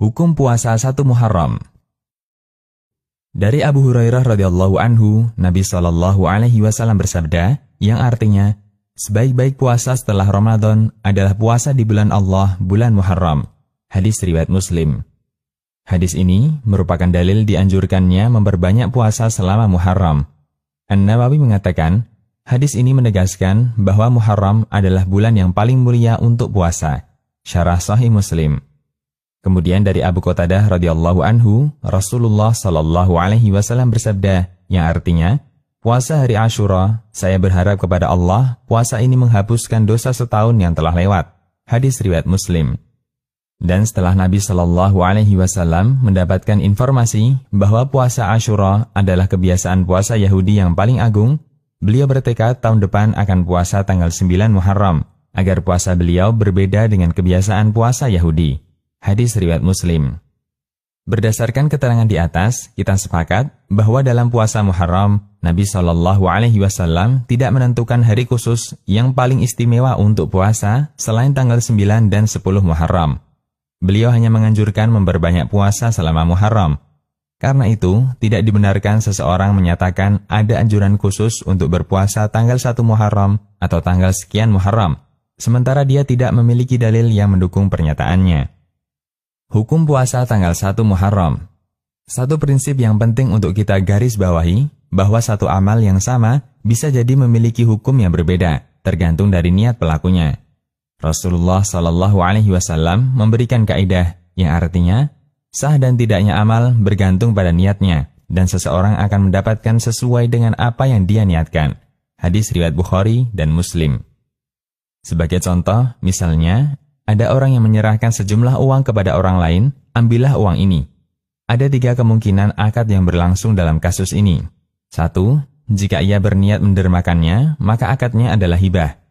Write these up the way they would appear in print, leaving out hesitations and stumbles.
Hukum puasa 1 Muharram. Dari Abu Hurairah radhiyallahu anhu, Nabi Shallallahu alaihi wasallam bersabda, yang artinya, sebaik-baik puasa setelah Ramadan adalah puasa di bulan Allah, bulan Muharram. Hadis riwayat Muslim. Hadis ini merupakan dalil dianjurkannya memperbanyak puasa selama Muharram. An-Nawawi mengatakan, hadis ini menegaskan bahwa Muharram adalah bulan yang paling mulia untuk puasa. Syarah Sahih Muslim. Kemudian dari Abu Qatadah radhiyallahu anhu, Rasulullah Shallallahu alaihi wasallam bersabda, yang artinya, puasa hari Asyura, saya berharap kepada Allah, puasa ini menghapuskan dosa setahun yang telah lewat. Hadis riwayat Muslim. Dan setelah Nabi Shallallahu alaihi wasallam mendapatkan informasi bahwa puasa Asyura adalah kebiasaan puasa Yahudi yang paling agung, beliau bertekad tahun depan akan puasa tanggal 9 Muharram, agar puasa beliau berbeda dengan kebiasaan puasa Yahudi. Hadis riwayat Muslim. Berdasarkan keterangan di atas, kita sepakat bahwa dalam puasa Muharram, Nabi Shallallahu alaihi wasallam tidak menentukan hari khusus yang paling istimewa untuk puasa selain tanggal 9 dan 10 Muharram. Beliau hanya menganjurkan memperbanyak puasa selama Muharram. Karena itu, tidak dibenarkan seseorang menyatakan ada anjuran khusus untuk berpuasa tanggal 1 Muharram atau tanggal sekian Muharram, sementara dia tidak memiliki dalil yang mendukung pernyataannya. Hukum puasa tanggal 1 Muharram. Satu prinsip yang penting untuk kita garis bawahi, bahwa satu amal yang sama bisa jadi memiliki hukum yang berbeda, tergantung dari niat pelakunya. Rasulullah Shallallahu alaihi wasallam memberikan kaidah yang artinya, sah dan tidaknya amal bergantung pada niatnya, dan seseorang akan mendapatkan sesuai dengan apa yang dia niatkan. Hadis riwayat Bukhari dan Muslim. Sebagai contoh, misalnya, ada orang yang menyerahkan sejumlah uang kepada orang lain, ambillah uang ini. Ada 3 kemungkinan akad yang berlangsung dalam kasus ini. 1. Jika ia berniat mendermakannya, maka akadnya adalah hibah.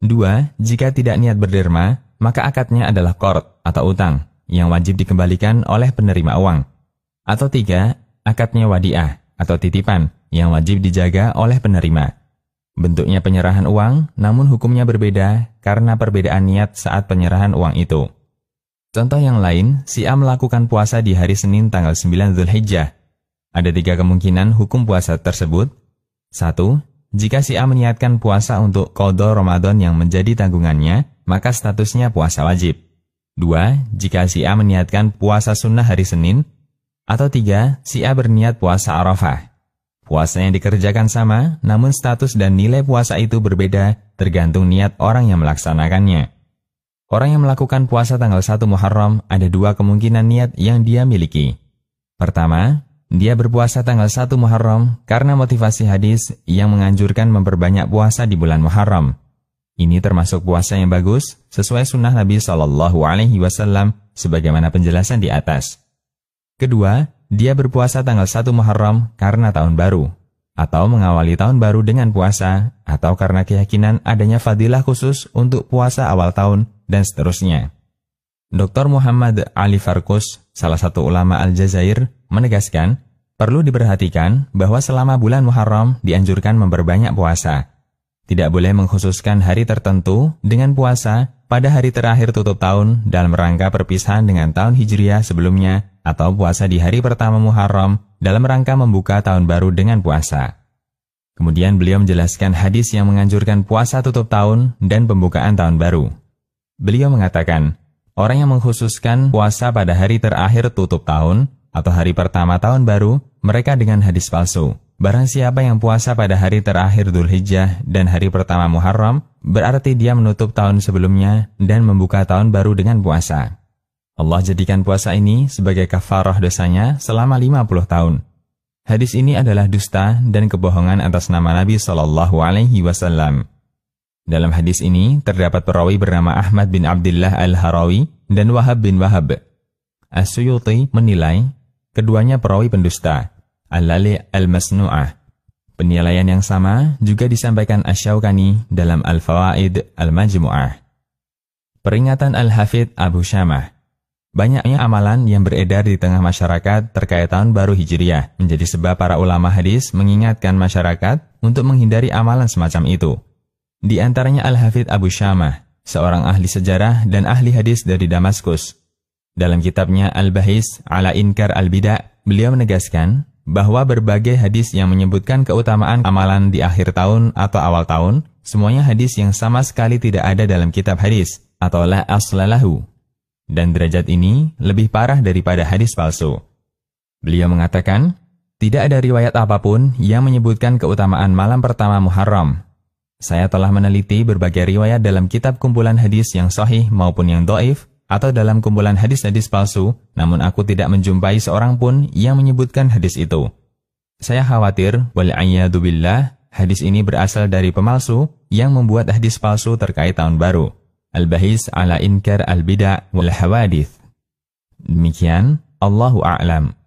2. Jika tidak niat berderma, maka akadnya adalah qard atau utang, yang wajib dikembalikan oleh penerima uang. Atau 3. Akadnya wadi'ah atau titipan, yang wajib dijaga oleh penerima. Bentuknya penyerahan uang, namun hukumnya berbeda karena perbedaan niat saat penyerahan uang itu. Contoh yang lain, si A melakukan puasa di hari Senin tanggal 9 Dzulhijjah. Ada 3 kemungkinan hukum puasa tersebut. 1. Jika si A meniatkan puasa untuk qadha Ramadan yang menjadi tanggungannya, maka statusnya puasa wajib. 2. Jika si A meniatkan puasa sunnah hari Senin. Atau 3. Si A berniat puasa Arafah. Puasa yang dikerjakan sama, namun status dan nilai puasa itu berbeda tergantung niat orang yang melaksanakannya. Orang yang melakukan puasa tanggal 1 Muharram ada 2 kemungkinan niat yang dia miliki. Pertama, dia berpuasa tanggal 1 Muharram karena motivasi hadis yang menganjurkan memperbanyak puasa di bulan Muharram. Ini termasuk puasa yang bagus sesuai sunnah Nabi Shallallahu alaihi wasallam sebagaimana penjelasan di atas. Kedua, dia berpuasa tanggal 1 Muharram karena tahun baru, atau mengawali tahun baru dengan puasa, atau karena keyakinan adanya fadilah khusus untuk puasa awal tahun, dan seterusnya. Dr. Muhammad Ali Farkus, salah satu ulama Aljazair, menegaskan, perlu diperhatikan bahwa selama bulan Muharram dianjurkan memperbanyak puasa. Tidak boleh mengkhususkan hari tertentu dengan puasa pada hari terakhir tutup tahun dalam rangka perpisahan dengan tahun Hijriah sebelumnya, atau puasa di hari pertama Muharram dalam rangka membuka tahun baru dengan puasa. Kemudian beliau menjelaskan hadis yang menganjurkan puasa tutup tahun dan pembukaan tahun baru. Beliau mengatakan, orang yang mengkhususkan puasa pada hari terakhir tutup tahun atau hari pertama tahun baru, mereka dengan hadis palsu. Barang siapa yang puasa pada hari terakhir Dzulhijjah dan hari pertama Muharram, berarti dia menutup tahun sebelumnya dan membuka tahun baru dengan puasa. Allah jadikan puasa ini sebagai kafarah dosanya selama 50 tahun. Hadis ini adalah dusta dan kebohongan atas nama Nabi Shallallahu alaihi wasallam. Dalam hadis ini terdapat perawi bernama Ahmad bin Abdullah al-Harawi dan Wahab bin Wahab. As-Suyuti menilai keduanya perawi pendusta. Al-Lali al-Masnu'ah. Penilaian yang sama juga disampaikan Asy-Syaukani dalam Al-Fawaid al-Majmu'ah. Peringatan Al-Hafidh Abu Syamah. Banyaknya amalan yang beredar di tengah masyarakat terkait tahun baru Hijriah menjadi sebab para ulama hadis mengingatkan masyarakat untuk menghindari amalan semacam itu. Di antaranya Al-Hafidh Abu Syamah, seorang ahli sejarah dan ahli hadis dari Damaskus. Dalam kitabnya Al-Bahis ala Inkar Al-Bida', beliau menegaskan bahwa berbagai hadis yang menyebutkan keutamaan amalan di akhir tahun atau awal tahun, semuanya hadis yang sama sekali tidak ada dalam kitab hadis, atau la aslalahu. Dan derajat ini lebih parah daripada hadis palsu. Beliau mengatakan, tidak ada riwayat apapun yang menyebutkan keutamaan malam pertama Muharram. Saya telah meneliti berbagai riwayat dalam kitab kumpulan hadis yang sahih maupun yang dhaif, atau dalam kumpulan hadis-hadis palsu, namun aku tidak menjumpai seorang pun yang menyebutkan hadis itu. Saya khawatir, wal'iyadu billah, hadis ini berasal dari pemalsu yang membuat hadis palsu terkait tahun baru. Al-Bahis ala Inkar Al-Bida' wal Hawadith. Demikian, Allahu a'lam.